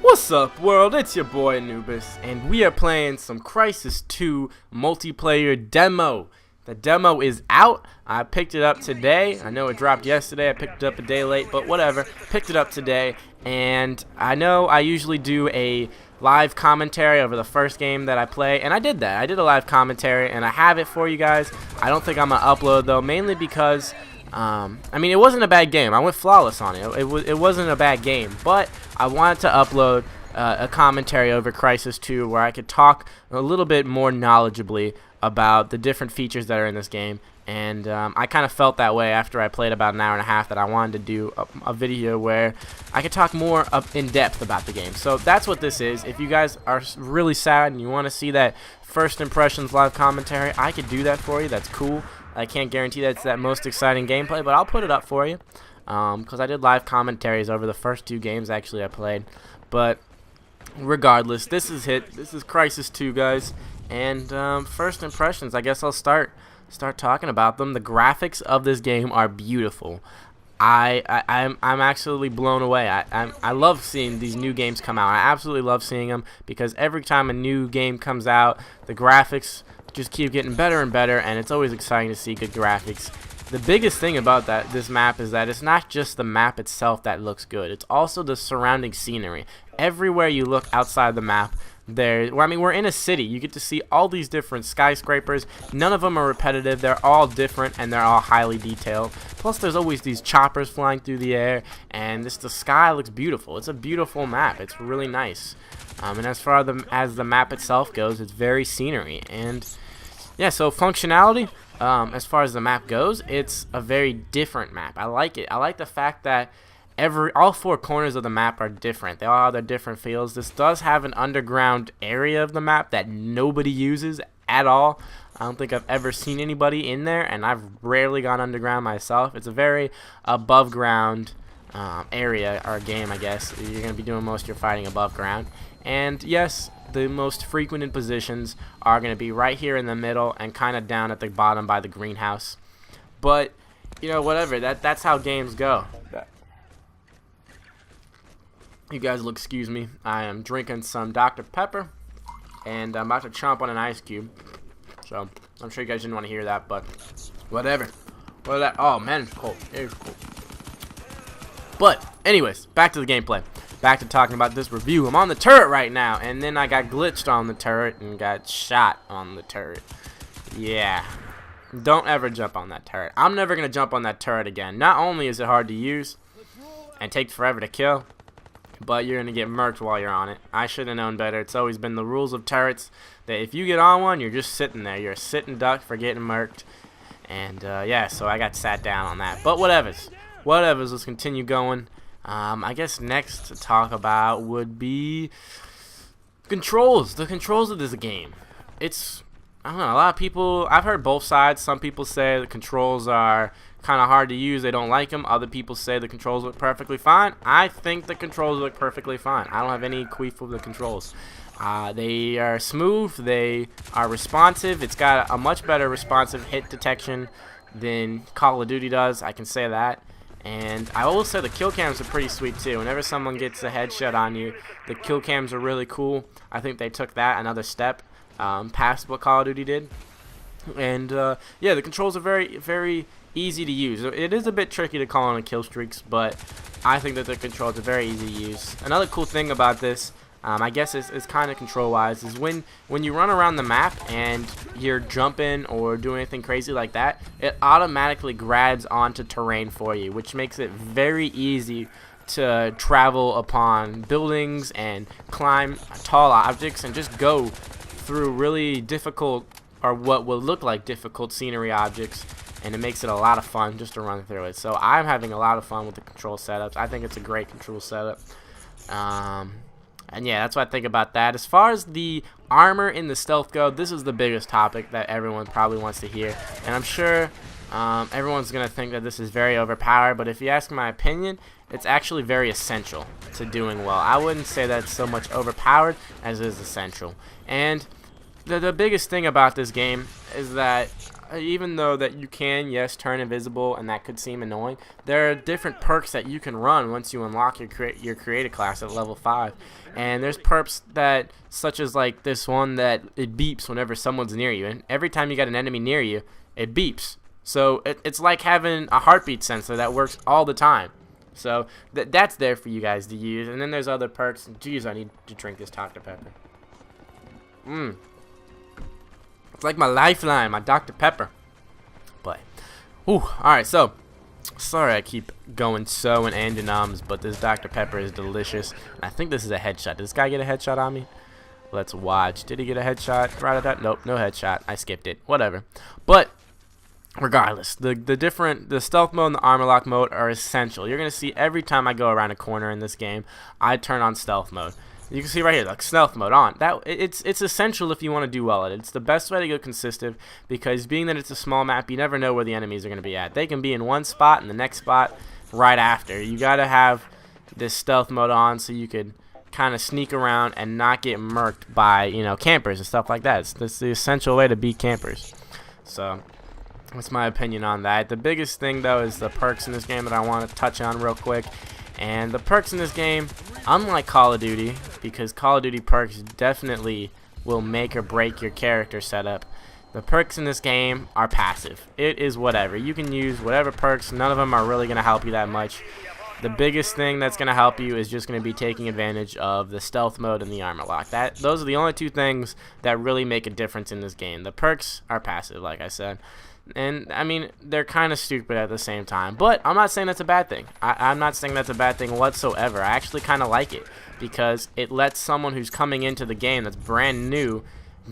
What's up, world? It's your boy Anubis, and we are playing some Crysis 2 multiplayer demo. The demo is out. I picked it up today. I know it dropped yesterday. I picked it up a day late, but whatever. Picked it up today, and I know I usually do a live commentary over the first game that I play, and I did that. I did a live commentary, and I have it for you guys. I don't think I'm going to upload, though, mainly because I mean, it wasn't a bad game. I went flawless on it. It wasn't a bad game, but I wanted to upload a commentary over Crysis 2 where I could talk a little bit more knowledgeably about the different features that are in this game. And I kind of felt that way after I played about an hour and a half, that I wanted to do a video where I could talk more in depth about the game. So that's what this is. If you guys are really sad and you want to see that first impressions live commentary, I could do that for you. That's cool. I can't guarantee that's that most exciting gameplay, but I'll put it up for you because I did live commentaries over the first two games actually I played. But regardless, this is Crysis 2, guys, and first impressions. I guess I'll start talking about them. The graphics of this game are beautiful. I'm absolutely blown away. I love seeing these new games come out. I absolutely love seeing them because every time a new game comes out, the graphics just keep getting better and better, and it's always exciting to see good graphics. The biggest thing about this map is that it's not just the map itself that looks good. It's also the surrounding scenery. Everywhere you look outside the map, we're in a city. You get to see all these different skyscrapers. None of them are repetitive. They're all different, and they're all highly detailed. Plus, there's always these choppers flying through the air, and the sky looks beautiful. It's a beautiful map. It's really nice. And as far as the map itself goes, it's very scenery. And yeah, so functionality, as far as the map goes, it's a very different map. I like it. I like the fact that all four corners of the map are different. They all have their different feels. This does have an underground area of the map that nobody uses at all. I don't think I've ever seen anybody in there, and I've rarely gone underground myself. It's a very above ground area, or game, I guess. You're going to be doing most of your fighting above ground. And yes, the most frequented positions are going to be right here in the middle and kind of down at the bottom by the greenhouse. But, you know, whatever. That's how games go. You guys will excuse me. I am drinking some Dr. Pepper, and I'm about to chomp on an ice cube. So, I'm sure you guys didn't want to hear that, but whatever. Oh, man, it's cold. It's cold. But, anyways, back to the gameplay. Back to talking about this review. I'm on the turret right now, and then I got glitched on the turret and got shot on the turret. Yeah. Don't ever jump on that turret. I'm never going to jump on that turret again. Not only is it hard to use and take forever to kill, but you're going to get murked while you're on it. I should have known better. It's always been the rules of turrets that if you get on one, you're just sitting there. You're a sitting duck for getting murked. And, yeah, so I got sat down on that. But whatevers. Let's continue going. I guess next to talk about would be controls. The controls of this game. I don't know, a lot of people, I've heard both sides. Some people say the controls are kind of hard to use. They don't like them. Other people say the controls look perfectly fine. I think the controls look perfectly fine. I don't have any queef with the controls. They are smooth. They are responsive. It's got a much better responsive hit detection than Call of Duty does. I can say that. And I will say the kill cams are pretty sweet too. Whenever someone gets a headshot on you, the kill cams are really cool. I think they took that another step past what Call of Duty did. And yeah, the controls are very, very easy to use. It is a bit tricky to call on kill streaks, but I think that the controls are very easy to use. Another cool thing about this, I guess is kind of control-wise, is when you run around the map and you're jumping or doing anything crazy like that, it automatically grabs onto terrain for you, which makes it very easy to travel upon buildings and climb tall objects and just go through really difficult, or what will look like difficult scenery objects, and it makes it a lot of fun just to run through it. So I'm having a lot of fun with the control setups. I think it's a great control setup. And yeah, that's what I think about that. As far as the armor in the stealth go, this is the biggest topic that everyone probably wants to hear. And I'm sure everyone's going to think that this is very overpowered, but if you ask my opinion, it's actually very essential to doing well. I wouldn't say that's so much overpowered as it is essential. And the biggest thing about this game is that even though that you can, yes, turn invisible, and that could seem annoying, there are different perks that you can run once you unlock your creative class at level 5. And there's perks that, such as like this one, that it beeps whenever someone's near you, and every time you got an enemy near you, it beeps. So it's like having a heartbeat sensor that works all the time. So that's there for you guys to use. And then there's other perks. Jeez, I need to drink this Dr. Pepper. It's like my lifeline, my Dr. Pepper. But, alright, so, sorry I keep going so and ums, but this Dr. Pepper is delicious. And I think this is a headshot. Did this guy get a headshot on me? Let's watch. Did he get a headshot right at that? Nope, no headshot. I skipped it. Whatever. But, regardless, the stealth mode and the armor lock mode are essential. You're going to see every time I go around a corner in this game, I turn on stealth mode. You can see right here, like stealth mode on. It's essential if you want to do well at it. It's the best way to go consistent, because being that it's a small map, you never know where the enemies are going to be at. They can be in one spot and the next spot right after. You got to have this stealth mode on so you could kind of sneak around and not get murked by, you know, campers and stuff like that. It's the essential way to beat campers. So that's my opinion on that. The biggest thing though is the perks in this game that I want to touch on real quick. And the perks in this game, unlike Call of Duty, because Call of Duty perks definitely will make or break your character setup, the perks in this game are passive. It is whatever. You can use whatever perks. None of them are really going to help you that much. The biggest thing that's going to help you is just going to be taking advantage of the stealth mode and the armor lock. Those are the only two things that really make a difference in this game. The perks are passive, like I said. And, I mean, they're kind of stupid at the same time. But I'm not saying that's a bad thing. I'm not saying that's a bad thing whatsoever. I actually kind of like it, because it lets someone who's coming into the game that's brand new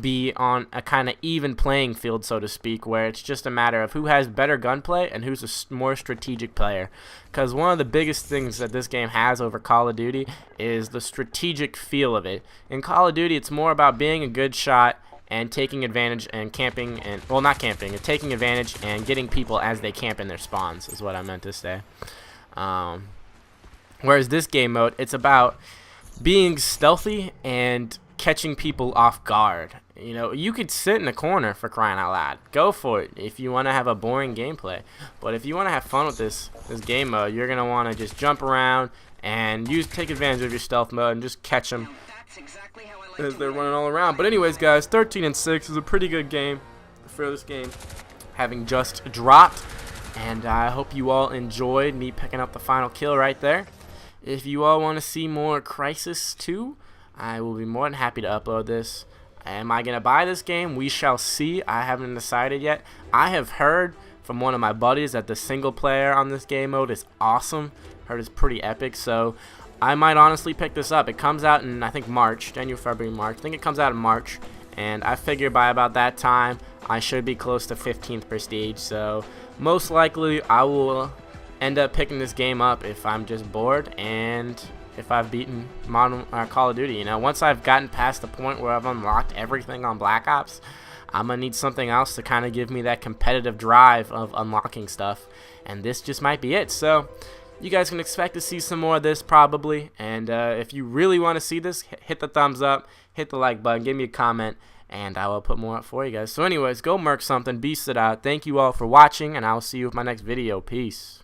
be on a kind of even playing field, so to speak, where it's just a matter of who has better gunplay and who's a more strategic player. Because one of the biggest things that this game has over Call of Duty is the strategic feel of it. In Call of Duty, it's more about being a good shot and taking advantage and camping, and well, not camping, taking advantage and getting people as they camp in their spawns is what I meant to say. Whereas this game mode, it's about being stealthy and catching people off guard. You know, you could sit in the corner, for crying out loud. Go for it if you want to have a boring gameplay. But if you want to have fun with this game mode, you're going to want to just jump around and take advantage of your stealth mode and just catch them as they're running all around. But anyways, guys, 13-6 is a pretty good game for this game having just dropped. And I hope you all enjoyed me picking up the final kill right there. If you all want to see more Crysis 2, I will be more than happy to upload this. Am I going to buy this game? We shall see. I haven't decided yet. I have heard from one of my buddies that the single player on this game mode is awesome. Heard it's pretty epic, so I might honestly pick this up. It comes out in, I think, March, January, February, March. I think it comes out in March, and I figure by about that time I should be close to 15th prestige, so most likely I will end up picking this game up if I'm just bored and if I've beaten Call of Duty. You know, once I've gotten past the point where I've unlocked everything on Black Ops, I'm gonna need something else to kind of give me that competitive drive of unlocking stuff, and this just might be it. So you guys can expect to see some more of this probably, and if you really want to see this, hit the thumbs up, hit the like button, give me a comment, and I will put more up for you guys. So anyways, go merc something, beast it out. Thank you all for watching, and I will see you with my next video. Peace.